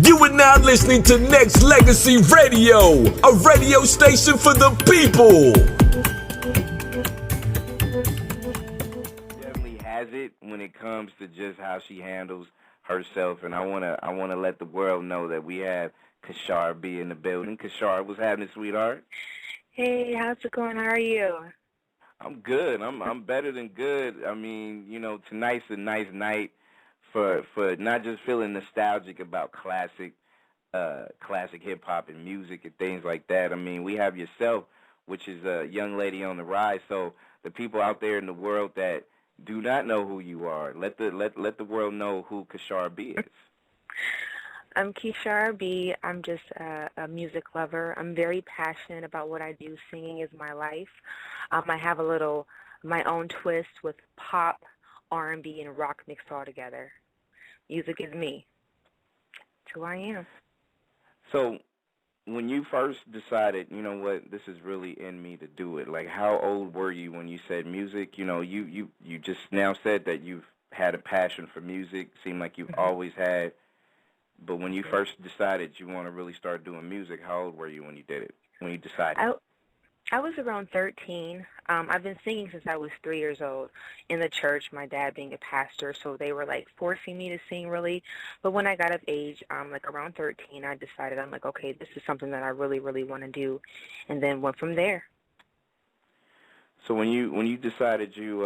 You are now listening to Nexxlegacy Radio, a radio station for the people. Definitely has it when it comes to just how she handles herself, and I wanna let the world know that we have Kisharra be in the building. Kisharra, what's happening, sweetheart? Hey, how's it going? How are you? I'm good. I'm better than good. I mean, tonight's a nice night for not just feeling nostalgic about classic hip hop and music and things like that. I mean, we have yourself, which is a young lady on the rise. So the people out there in the world that do not know who you are, let the world know who Kisharra B is. I'm Kisharra B. I'm just a music lover. I'm very passionate about what I do. Singing is my life. I have my own twist with pop, R&B, and rock mixed all together. Music is me. It's who I am. So when you first decided, you know what, this is really in me to do it, like how old were you when you said music? You just now said that you've had a passion for music, seemed like you've always had, but when you first decided you want to really start doing music, how old were you when you did it, when you decided? I was around 13. I've been singing since I was 3 years old in the church, my dad being a pastor, so they were like forcing me to sing really. But when I got of age, like around 13, I decided, I'm like, okay, this is something that I really, really want to do, and then went from there. So when you decided you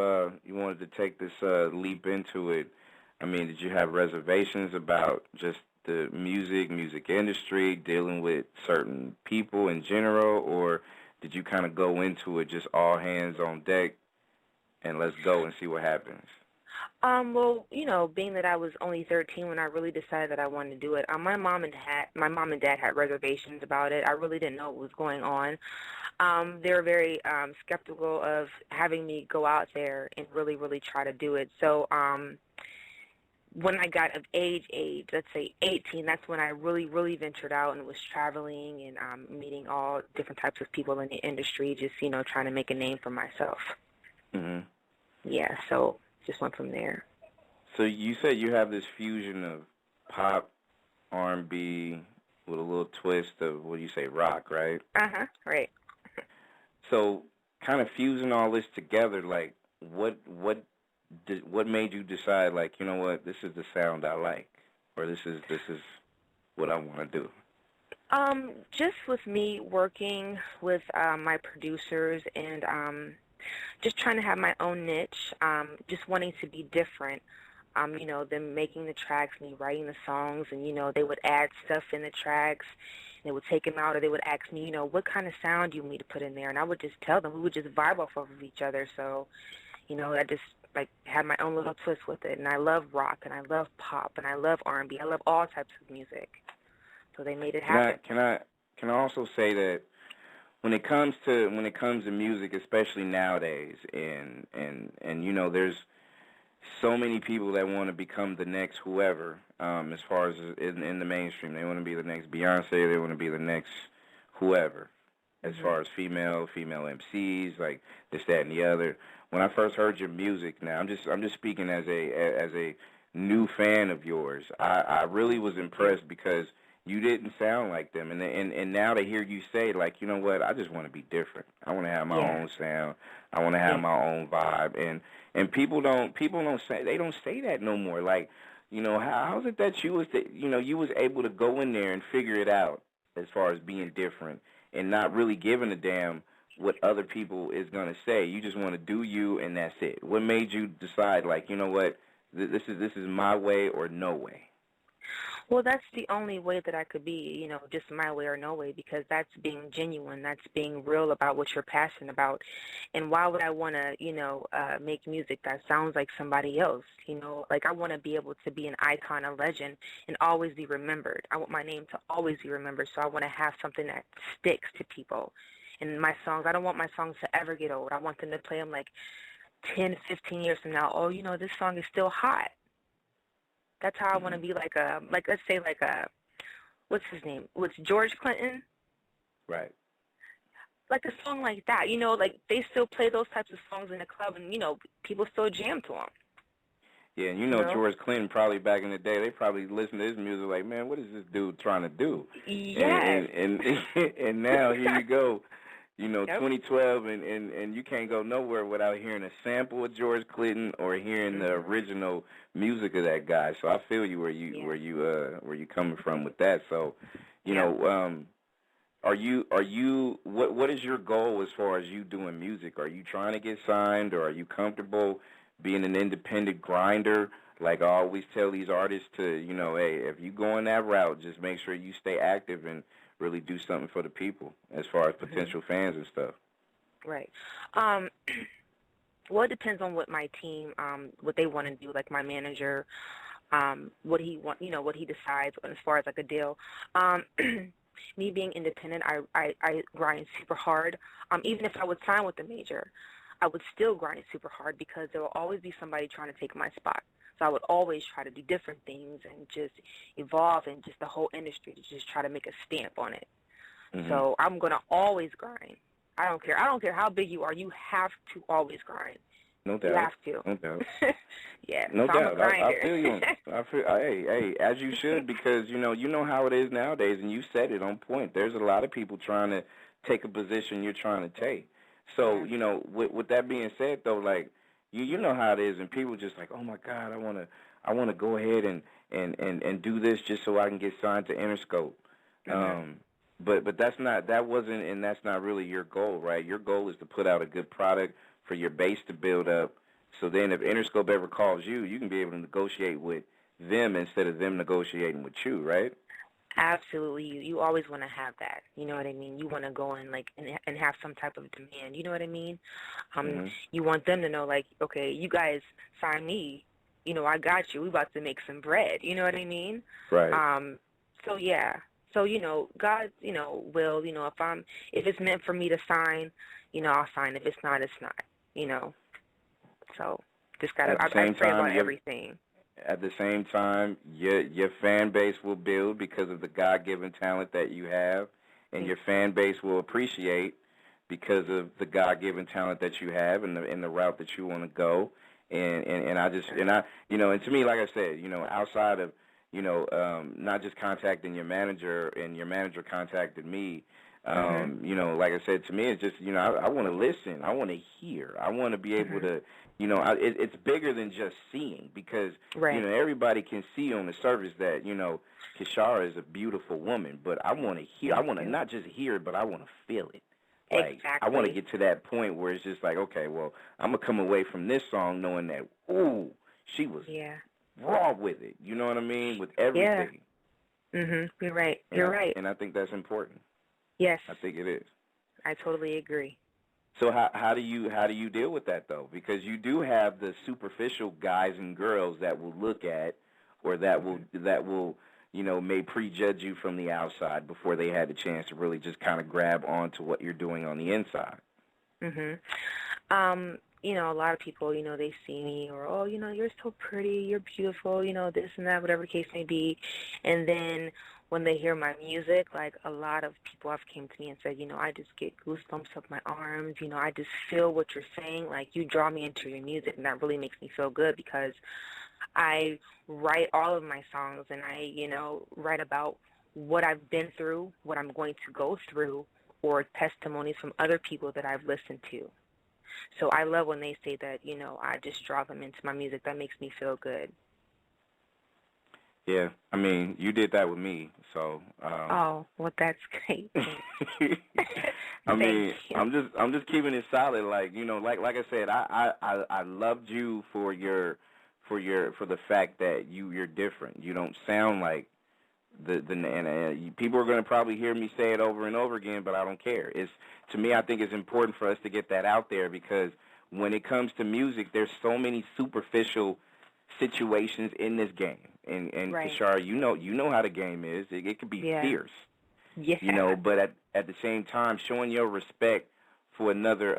wanted to take this leap into it, I mean, did you have reservations about just the music industry, dealing with certain people in general, or did you kind of go into it just all hands on deck and let's go and see what happens? Well, being that I was only 13 when I really decided that I wanted to do it, my mom and dad had reservations about it. I really didn't know what was going on. They were very skeptical of having me go out there and really, really try to do it. So when I got of age, let's say 18, that's when I really, really ventured out and was traveling and meeting all different types of people in the industry, just, trying to make a name for myself. Mm-hmm. Yeah, so just went from there. So you said you have this fusion of pop, R&B with a little twist of, what do you say, rock, right? Uh-huh, right. So kind of fusing all this together, like what made you decide, like, you know what, this is the sound I like, or this is what I want to do? Just with me working with my producers and just trying to have my own niche, just wanting to be different. Them making the tracks, me writing the songs, and, they would add stuff in the tracks, and they would take them out, or they would ask me, what kind of sound do you want me to put in there? And I would just tell them. We would just vibe off of each other. So, I just had my own little twist with it. And I love rock, and I love pop, and I love R&B. I love all types of music. So they made it happen. Can I also say that when it comes to music, especially nowadays, and there's so many people that want to become the next whoever, as far as in the mainstream. They want to be the next Beyonce. They want to be the next whoever, as far as female MCs, like this, that, and the other. When I first heard your music, now I'm just speaking as a new fan of yours. I really was impressed because you didn't sound like them, and now to hear you say, like, you know what, I just want to be different. I want to have my own sound. I want to have my own vibe, and people don't say that no more. Like, how is it that you was able to go in there and figure it out as far as being different and not really giving a damn what other people is going to say? You just want to do you, and that's it. What made you decide, like, you know what, this is my way or no way? Well, that's the only way that I could be, just my way or no way, because that's being genuine. That's being real about what you're passionate about. And why would I want to, make music that sounds like somebody else? Like, I want to be able to be an icon, a legend, and always be remembered. I want my name to always be remembered, so I want to have something that sticks to people. And my songs, I don't want my songs to ever get old. I want them to play them like 10, 15 years from now. Oh, this song is still hot. That's how I want to be let's say what's his name? What's George Clinton? Right. Like a song like that, like they still play those types of songs in the club, and, people still jam to them. Yeah, and You know? George Clinton probably back in the day, they probably listened to his music like, man, what is this dude trying to do? Yes. And now here you go, Yep. 2012, and you can't go nowhere without hearing a sample of George Clinton or hearing the Mhm. original music of that guy. So I feel you Yeah. where you coming from with that. So, you Yep. know, what is your goal as far as you doing music? Are you trying to get signed, or are you comfortable being an independent grinder? Like I always tell these artists to, hey, if you go in that route, just make sure you stay active and really do something for the people as far as Mhm. potential fans and stuff. Right. Um, well, it depends on what my team, what they want to do. Like my manager, what he want, what he decides as far as like a deal. Um, me being independent, I grind super hard. Even if I would sign with the major, I would still grind super hard because there will always be somebody trying to take my spot. So I would always try to do different things and just evolve in just the whole industry to just try to make a stamp on it. Mhm. So I'm gonna always grind. I don't care. I don't care how big you are. You have to always grind. No You doubt. have to. No doubt. Yeah. No So I'm a doubt. I grinder. feel you. I feel. Hey, as you should, because you know how it is nowadays, and you said it on point. There's a lot of people trying to take a position you're trying to take. So Yeah. with that being said, though, like you know how it is, and people just like, oh my God, I wanna go ahead and do this just so I can get signed to Interscope. Mhm. Um, but that wasn't, and that's not really your goal, right? Your goal is to put out a good product for your base to build up. So then if Interscope ever calls you, you can be able to negotiate with them instead of them negotiating with you, right? Absolutely. You always want to have that. You know what I mean? You want to go in like and have some type of demand. You know what I mean? Um, Mhm. you want them to know like, okay, you guys sign me. I got you. We about to make some bread. You know what I mean? Right. Um, so yeah. So God, will. If it's meant for me to sign, I'll sign. If it's not, it's not. You know. So just gotta. At the I same pray time, about everything. your fan base will build because of the God-given talent that you have, and your fan base will appreciate because of the God-given talent that you have and the route that you want to go. And I just and I and to me, like I said, outside of not just contacting your manager and your manager contacted me. Mhm. Like I said, to me, it's just, I want to listen. I want to hear. I want to be able Mhm. to, it's bigger than just seeing because, Right. everybody can see on the surface that, Kisharra is a beautiful woman, but I want to hear. I Thank want to you. not just hear it, but I want to feel it. Like, I want to Exactly. get to that point where it's just like, okay, well, I'm going to come away from this song knowing that, ooh, she was Yeah. raw with it. You know what I mean? With Yeah. everything. You're right. And You're right. I think that's important. Yes. I think it is. I totally agree. So how do you deal with that though? Because you do have the superficial guys and girls that will look at, or that will may prejudge you from the outside before they had the chance to really just kind of grab onto what you're doing on the inside. Mhm. A lot of people, they see me or, oh, you're so pretty, you're beautiful, this and that, whatever the case may be. And then when they hear my music, like a lot of people have came to me and said, I just get goosebumps up my arms, I just feel what you're saying, like you draw me into your music, and that really makes me feel good because I write all of my songs and I, write about what I've been through, what I'm going to go through, or testimonies from other people that I've listened to. So I love when they say that, I just draw them into my music. That makes me feel good. Yeah, I mean, you did that with me, so. Oh, well, that's great. I Thank mean, you. I'm just keeping it solid, like like I said, I loved you for for the fact that you're different. You don't sound like people are going to probably hear me say it over and over again, but I don't care. To me, I think it's important for us to get that out there because when it comes to music, there's so many superficial situations in this game. And Right. Kisharra, you know how the game is. It could be Yeah. fierce, Yeah. but at the same time, showing your respect for another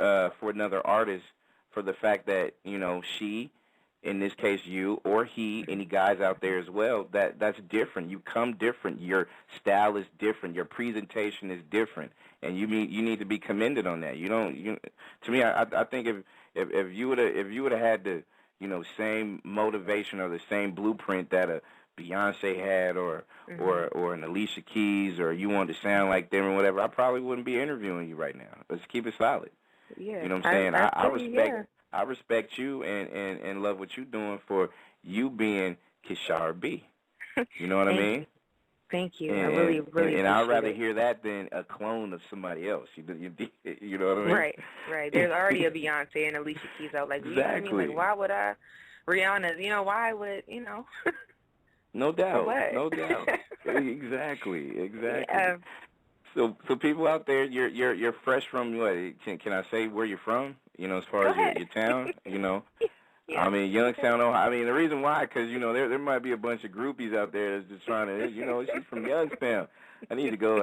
artist for the fact that she, in this case you or he, any guys out there as well, that's different. You come different. Your style is different. Your presentation is different, and you need to be commended on that. You don't. To me, I think if you would have had to same motivation or the same blueprint that a Beyonce had or an Alicia Keys, or you wanted to sound like them or whatever, I probably wouldn't be interviewing you right now. Let's keep it solid. Yeah. You know what I'm saying? I respect you and love what you're doing for you being Kisharra B. You know what I mean? Thank you. And, I really appreciate and I'd rather it. hear that than a clone of somebody else. You know what I mean? Right. There's already a Beyonce and Alicia Keys out. Like, exactly. You know what I mean? Like, why would I? Rihanna's, why would, No doubt. what? No doubt. Exactly. Yeah. So people out there, you're fresh from what? Can I say where you're from? As far as your town, Yeah. I mean, Youngstown, Ohio. I mean, the reason why, because there might be a bunch of groupies out there that's just trying to, she's from Youngstown. I need to go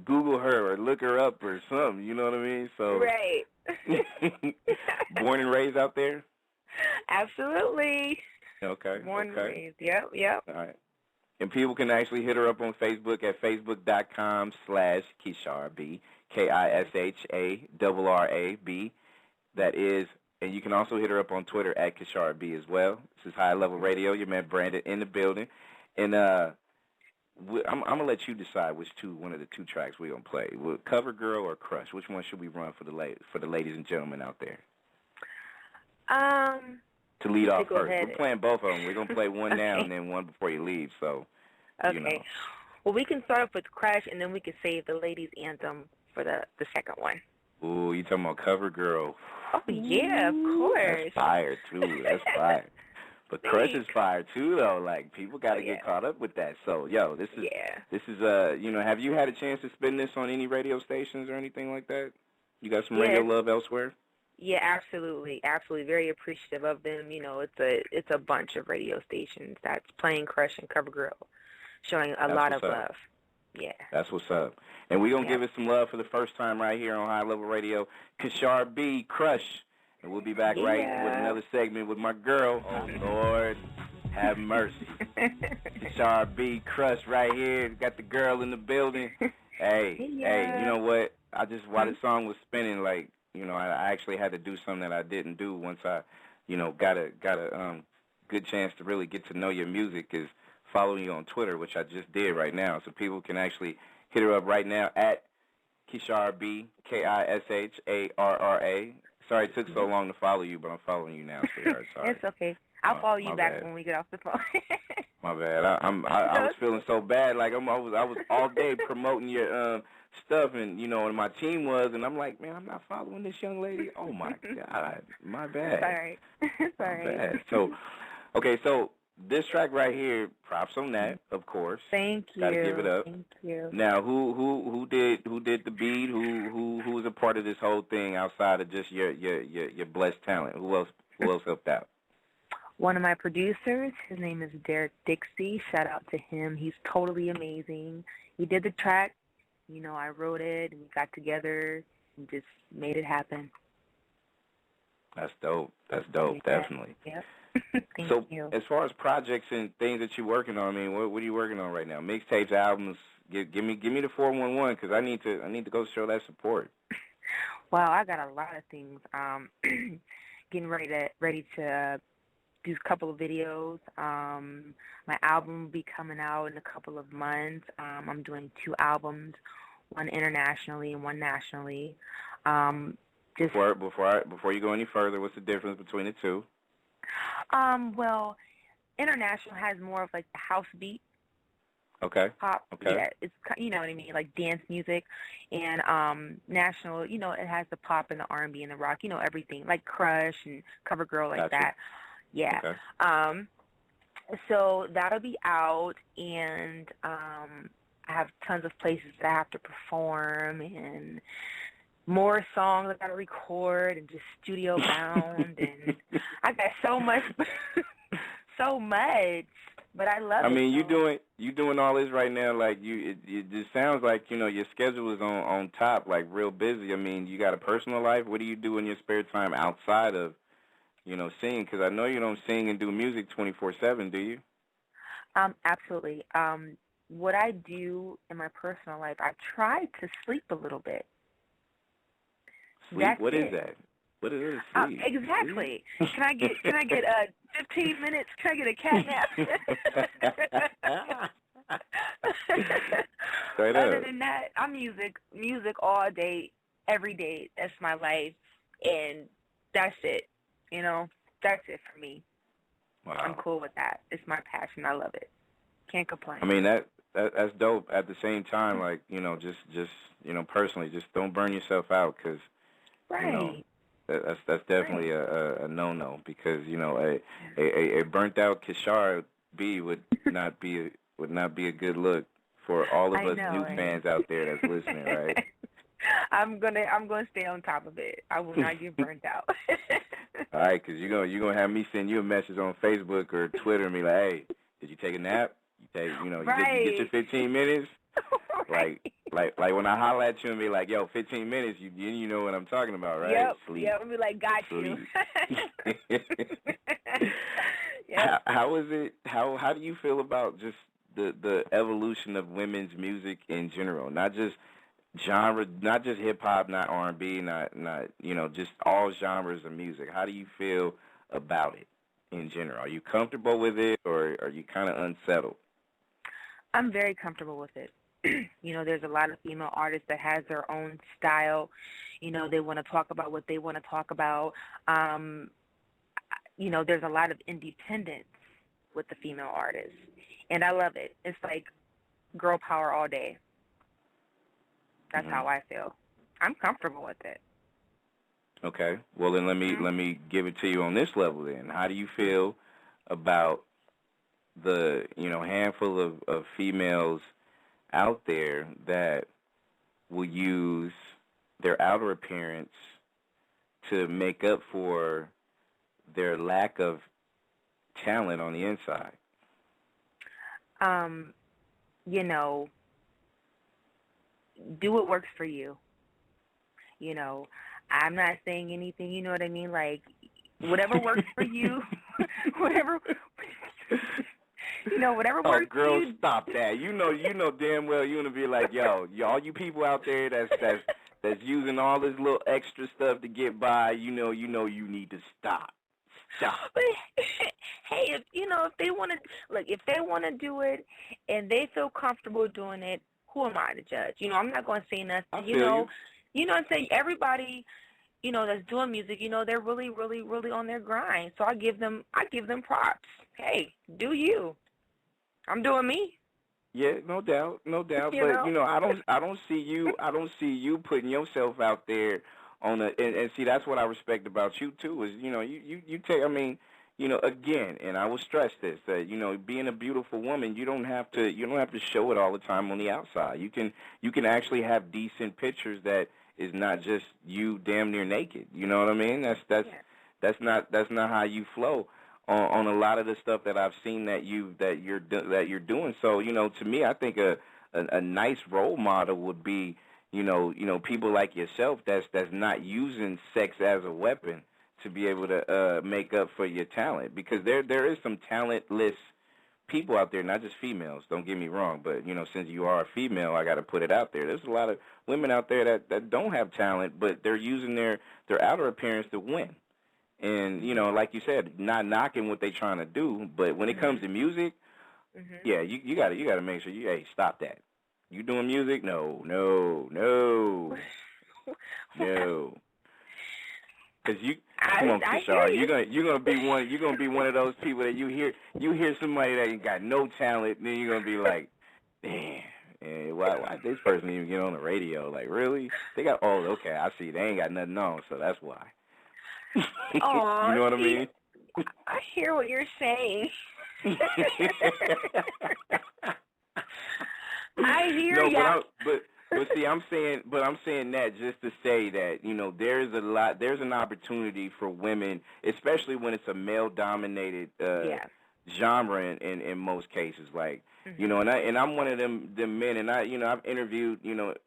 Google her or look her up or something. You know what I mean? So. Right. Born and raised out there. Absolutely. Okay. Born and raised. Yep. All right. And people can actually hit her up on Facebook at facebook.com/Kisharra B, KISHARRAB. That is, and you can also hit her up on Twitter at Kisharra B as well. This is High Level Radio. Your man Brandon in the building, and I'm gonna let you decide one of the two tracks we're gonna play. Cover Girl or Crush? Which one should we run for the ladies and gentlemen out there? To lead off first. We're playing both of them. We're going to play one now and then one before you leave. So, Okay. Well, we can start off with Crush, and then we can save the ladies' anthem for the second one. Ooh, you talking about Cover Girl. Oh, yeah, of course. That's fire, too. That's fire. But Crush is fire, too, though. Like, people got to get caught up with that. So, this is have you had a chance to spin this on any radio stations or anything like that? You got some radio love elsewhere? Yeah, absolutely. Very appreciative of them. It's a bunch of radio stations that's playing Crush and Cover Girl, showing a lot of love. Yeah. That's what's up. And we're going to give it some love for the first time right here on High Level Radio. Kisharra B, Crush. And we'll be back right with another segment with my girl. Oh, Lord, have mercy. Kisharra B, Crush right here. Got the girl in the building. Hey, you know what? While the song was spinning, like, I actually had to do something that I didn't do once I, got a good chance to really get to know your music, is following you on Twitter, which I just did right now. So people can actually hit her up right now at Kisharra B, KISHARRA. Sorry it took so long to follow you, but I'm following you now, sweetheart. Sorry. It's okay. I'll follow you back when we get off the phone. My bad. I was feeling so bad. Like I was all day promoting your stuff, and and my team was, and I'm like, man, I'm not following this young lady. Oh my God, my bad. Sorry. My bad. So, okay, so this track right here, props on that, of course. Thank you. Gotta give it up. Thank you. Now, who did the beat? Who was a part of this whole thing outside of just your blessed talent? Who else helped out? One of my producers, his name is Derek Dixie. Shout out to him. He's totally amazing. He did the track. I wrote it, and we got together and just made it happen. That's dope. Definitely. Yep. Thank you. As far as projects and things that you're working on, I mean, what are you working on right now? Mixtapes, albums? Give me the 411, because I need to go show that support. Wow, I got a lot of things. Getting ready to do a couple of videos. My album will be coming out in a couple of months. I'm doing 2 albums, one internationally and one nationally. Before you go any further, what's the difference between the two? Well, international has more of like the house beat. Okay. Pop. Okay. Yeah, it's what I mean, like dance music, and national. It has the pop and the R&B and the rock. Everything like Crush and Cover Girl, like that. Yeah. Okay. So that'll be out, and I have tons of places that I have to perform, and more songs I gotta record, and just studio bound, and I got so much, but I love it. I mean, you doing all this right now, like it just sounds like your schedule is on top, like real busy. I mean, you got a personal life. What do you do in your spare time outside of singing? Because I know you don't sing and do music 24/7, do you? Absolutely. What I do in my personal life, I try to sleep a little bit. Sleep? What is that? What is it? Sleep. Exactly. Can I get 15 minutes? Can I get a cat nap? Other than that, I'm music all day, every day. That's my life, and that's it. You know, that's it for me. Wow. I'm cool with that. It's my passion. I love it. Can't complain. I mean, that's dope. At the same time, like, you know, just personally, just don't burn yourself out, because right. You know, that's definitely a no-no, because, you know, a burnt out Kisharra B would not be a good look for all of us new fans out there that's listening, right? I'm gonna stay on top of it. I will not get burnt out. All right, because you're gonna have me send you a message on Facebook or Twitter and be like, hey, did you take a nap? You get your 15 minutes. Right. Like when I holler at you and be like, yo, 15 minutes, you know what I'm talking about, right? Yep. Sleep. Yep. I'll be like, got Sleep. you. Yep. How is it? How do you feel about just the evolution of women's music in general? Not just genre, not just hip hop, not R&B, not just all genres of music. How do you feel about it in general? Are you comfortable with it, or are you kind of unsettled? I'm very comfortable with it. You know, there's a lot of female artists that has their own style. You know, they want to talk about what they want to talk about. You know, there's a lot of independence with the female artists, and I love it. It's like girl power all day. That's how I feel. I'm comfortable with it. Okay. Well, then let me give it to you on this level then. How do you feel about the, handful of females out there that will use their outer appearance to make up for their lack of talent on the inside? Do what works for you. I'm not saying anything, you know what I mean? Like, whatever works for you, whatever works for you. Oh, girl, stop that. You know damn well you're going to be like, yo, all you people out there that's using all this little extra stuff to get by, you need to stop. Stop. But, hey, if they want to do it and they feel comfortable doing it, who am I to judge? I'm not going to say nothing. You know what I'm saying? Everybody, that's doing music, they're really, really, really on their grind. So I give them props. Hey, do you? I'm doing me. Yeah, no doubt. But I don't see you putting yourself out there on and see, that's what I respect about you too, is you take, again, and I will stress this, that being a beautiful woman, you don't have to show it all the time on the outside. You can actually have decent pictures that is not just you damn near naked. You know what I mean? That's not how you flow on a lot of the stuff that I've seen that you're doing. So to me, I think a nice role model would be people like yourself that's not using sex as a weapon to be able to make up for your talent, because there is some talentless people out there, not just females, don't get me wrong, but since you are a female, I got to put it out there. There's a lot of women out there that don't have talent, but they're using their outer appearance to win. And like you said, not knocking what they're trying to do, but when it comes to music, yeah, you got to make sure hey, stop that. You doing music? No. Because come on, Kisharra, you're gonna be one of those people that you hear somebody that ain't got no talent, and then you're gonna be like, damn, why this person even get on the radio? Like, really? They got okay, I see, they ain't got nothing on, so that's why. Aww, you know what I mean? I hear what you're saying. I hear ya. But see, I'm saying that just to say that, there's an opportunity for women, especially when it's a male-dominated genre in most cases. Like, and I'm one of them men, and I've interviewed,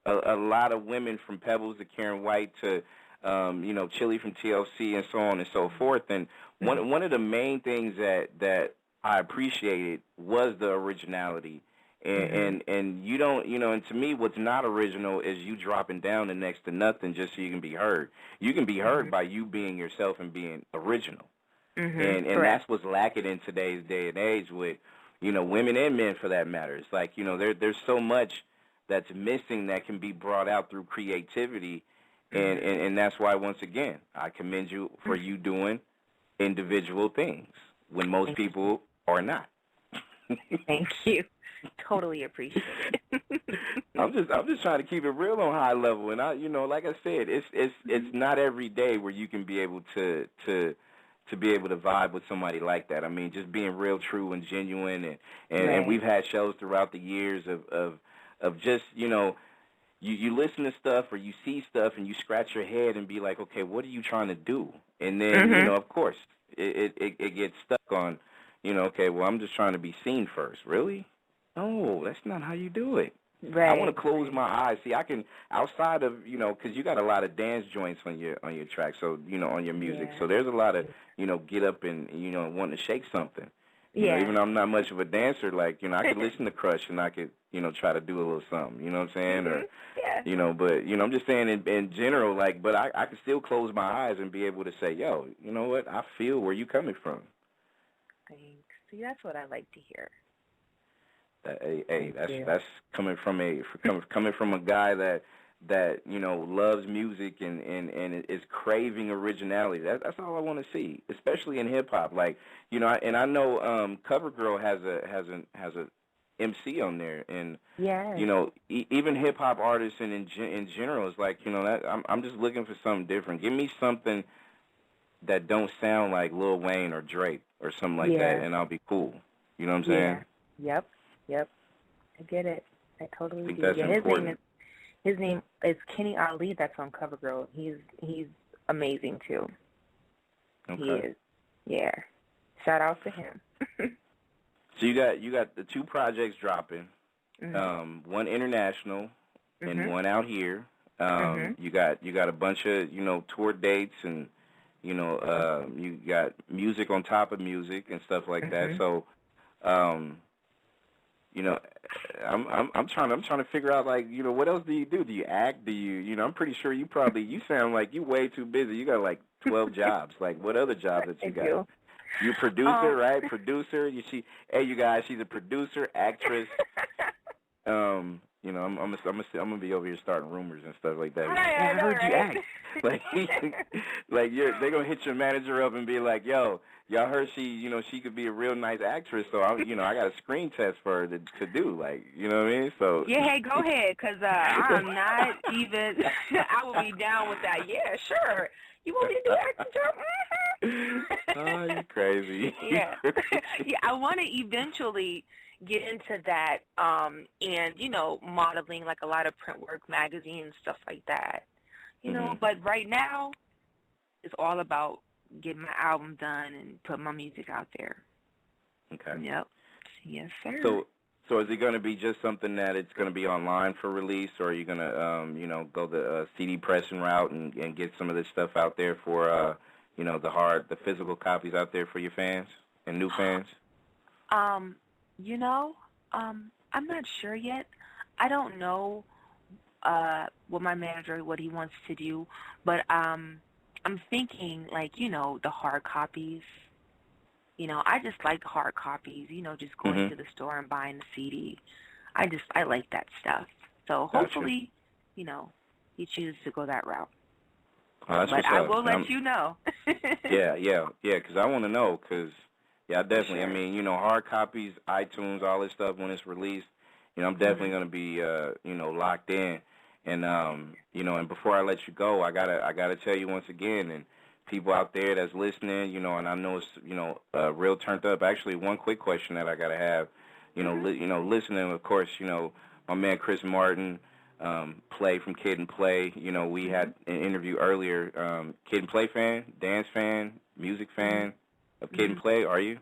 a lot of women, from Pebbles to Karen White to, Chili from TLC and so on and so forth. And one of the main things that I appreciated was the originality And you don't, and to me, what's not original is you dropping down to next to nothing just so you can be heard. You can be heard by you being yourself and being original. And that's what's lacking in today's day and age with, women and men for that matter. It's like, there's so much that's missing that can be brought out through creativity. And that's why, once again, I commend you for you doing individual things when most people are not. Thank you. Totally appreciate it. I'm just trying to keep it real on high level, and like I said, it's not every day where you can be able to be able to vibe with somebody like that. I mean, just being real, true, and genuine, and we've had shows throughout the years of just you listen to stuff or you see stuff and you scratch your head and be like, okay, what are you trying to do? And then of course it gets stuck on, okay, well, I'm just trying to be seen first. Really? No, that's not how you do it. Right. I want to close my eyes. See, I can, outside of, because you got a lot of dance joints on your track, so, on your music. So there's a lot of, get up and, wanting to shake something. Even though I'm not much of a dancer, like, I could listen to Crush and I could, try to do a little something, you know what I'm saying? Or, but, I'm just saying in general, like, but I could still close my eyes and be able to say, yo, you know what? I feel where you coming from. Thanks. See, that's what I like to hear. Hey, that's coming from a guy that loves music and is craving originality. That's all I want to see, especially in hip hop. Like, and I know CoverGirl has a MC on there, and even hip hop artists and in general is like, that I'm just looking for something different. Give me something that don't sound like Lil Wayne or Drake or something like that, and I'll be cool. You know what I'm saying? Yep. I get it. I totally do. That's important. His name is Kenny Ali. That's on CoverGirl. He's amazing too. Okay. He is. Yeah. Shout out to him. So you got the two projects dropping, one international and one out here. You got a bunch of tour dates and you got music on top of music and stuff like that. So. I'm trying to figure out, like, what else do you do? Do you act? Do you, I'm pretty sure you sound like you way too busy. You got like 12 jobs. Like, what other jobs that you got? You're a producer, right? Producer. You guys, she's a producer, actress. I'm gonna be over here starting rumors and stuff like that. I heard you act. Like they're gonna hit your manager up and be like, yo, y'all heard she could be a real nice actress, so I got a screen test for her to do, like, you know what I mean? So yeah, hey, go ahead, cause I'm not even. I will be down with that. Yeah, sure. You want me to do acting job? Oh, you're crazy. Yeah, yeah. I want to eventually get into that, and modeling, like a lot of print work, magazines, stuff like that. But right now, it's all about getting my album done and put my music out there. Okay. Yep. Yes, sir. So is it going to be just something that it's going to be online for release, or are you going to, go the CD pressing route and get some of this stuff out there for, the physical copies out there for your fans and new fans? I'm not sure yet. I don't know what my manager, what he wants to do, but I'm thinking, like, the hard copies. I just like hard copies, just going to the store and buying the CD. I like that stuff. So hopefully, he chooses to go that route. Oh, but I will let you know. Yeah, because I want to know, because, I definitely, sure. I mean, hard copies, iTunes, all this stuff when it's released, I'm definitely going to be, locked in. And, and before I let you go, I gotta tell you once again, and people out there that's listening, and I know it's, real turned up. Actually, one quick question that I gotta have, listening, of course, my man Chris Martin, Play from Kid and Play. We had an interview earlier. Kid and Play fan, dance fan, music fan of Kid and Play. Are you?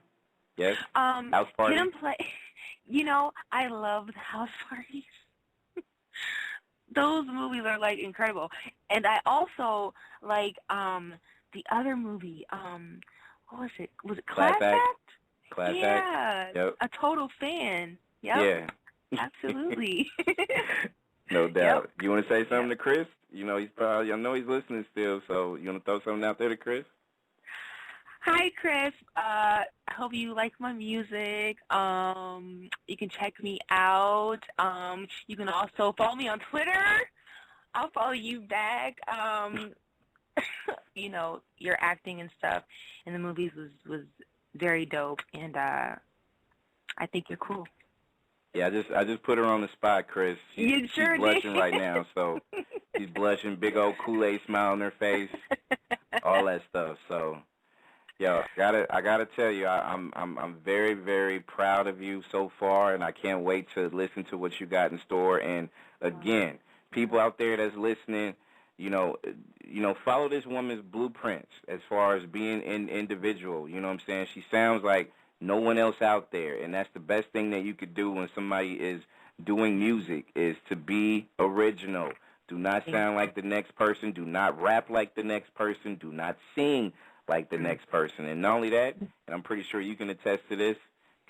Yes. House party. Kid and Play. I love the house parties. Those movies are, like, incredible. And I also like the other movie. What was it? Was it Class Act? Class yeah. Act. Yep. A total fan. Yep. Yeah. Absolutely. No doubt. Yep. You want to say something to Chris? You know, I know he's listening still, so you want to throw something out there to Chris? Hi, Chris. I hope you like my music. You can check me out. You can also follow me on Twitter. I'll follow you back. You know, your acting and stuff in the movies was very dope, and I think you're cool. Yeah, I just put her on the spot, Chris. You sure she's blushing did. right now, so she's blushing, big old Kool-Aid smile on her face, all that stuff. So, yo, I gotta tell you, I'm very, very proud of you so far, and I can't wait to listen to what you got in store. And again, people out there that's listening, you know, follow this woman's blueprints as far as being an individual. You know what I'm saying? She sounds like no one else out there, and that's the best thing that you could do when somebody is doing music, is to be original. Do not sound like the next person. Do not rap like the next person. Do not sing like the next person. And not only that, and I'm pretty sure you can attest to this,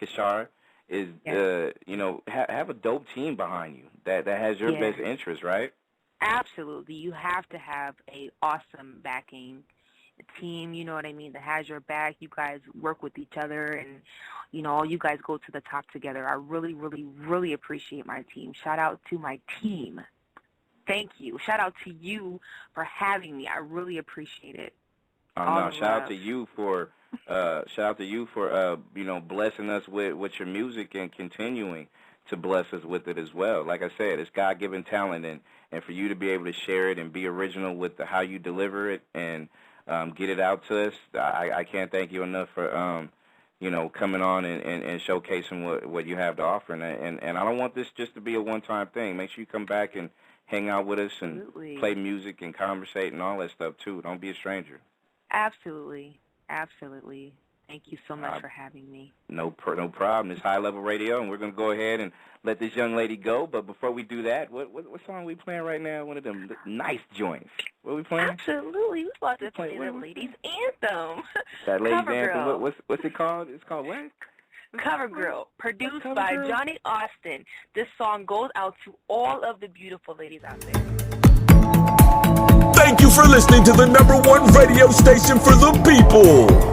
Kisharra, is, you know, have a dope team behind you that has your best interest, right? Absolutely. You have to have a awesome backing team, you know what I mean, that has your back. You guys work with each other, and, you know, you guys go to the top together. I really, really, really appreciate my team. Shout out to my team. Thank you. Shout out to you for having me. I really appreciate it. Shout out to you for you know, blessing us with your music and continuing to bless us with it as well. Like I said, it's God-given talent, and for you to be able to share it and be original with how you deliver it and get it out to us, I can't thank you enough for you know, coming on and showcasing what you have to offer. And I don't want this just to be a one-time thing. Make sure you come back and hang out with us and play music and conversate and all that stuff too. Don't be a stranger. Absolutely. Absolutely. Thank you so much for having me. No problem. It's High Level Radio, and we're going to go ahead and let this young lady go. But before we do that, what song are we playing right now? One of them nice joints. What are we playing? Absolutely. We're about to play the ladies' anthem. That ladies' Cover anthem. Girl. What's it called? It's called what? Cover Girl, produced Cover by Girl? Johnny Austin. This song goes out to all of the beautiful ladies out there. Thank you for listening to the #1 radio station for the people.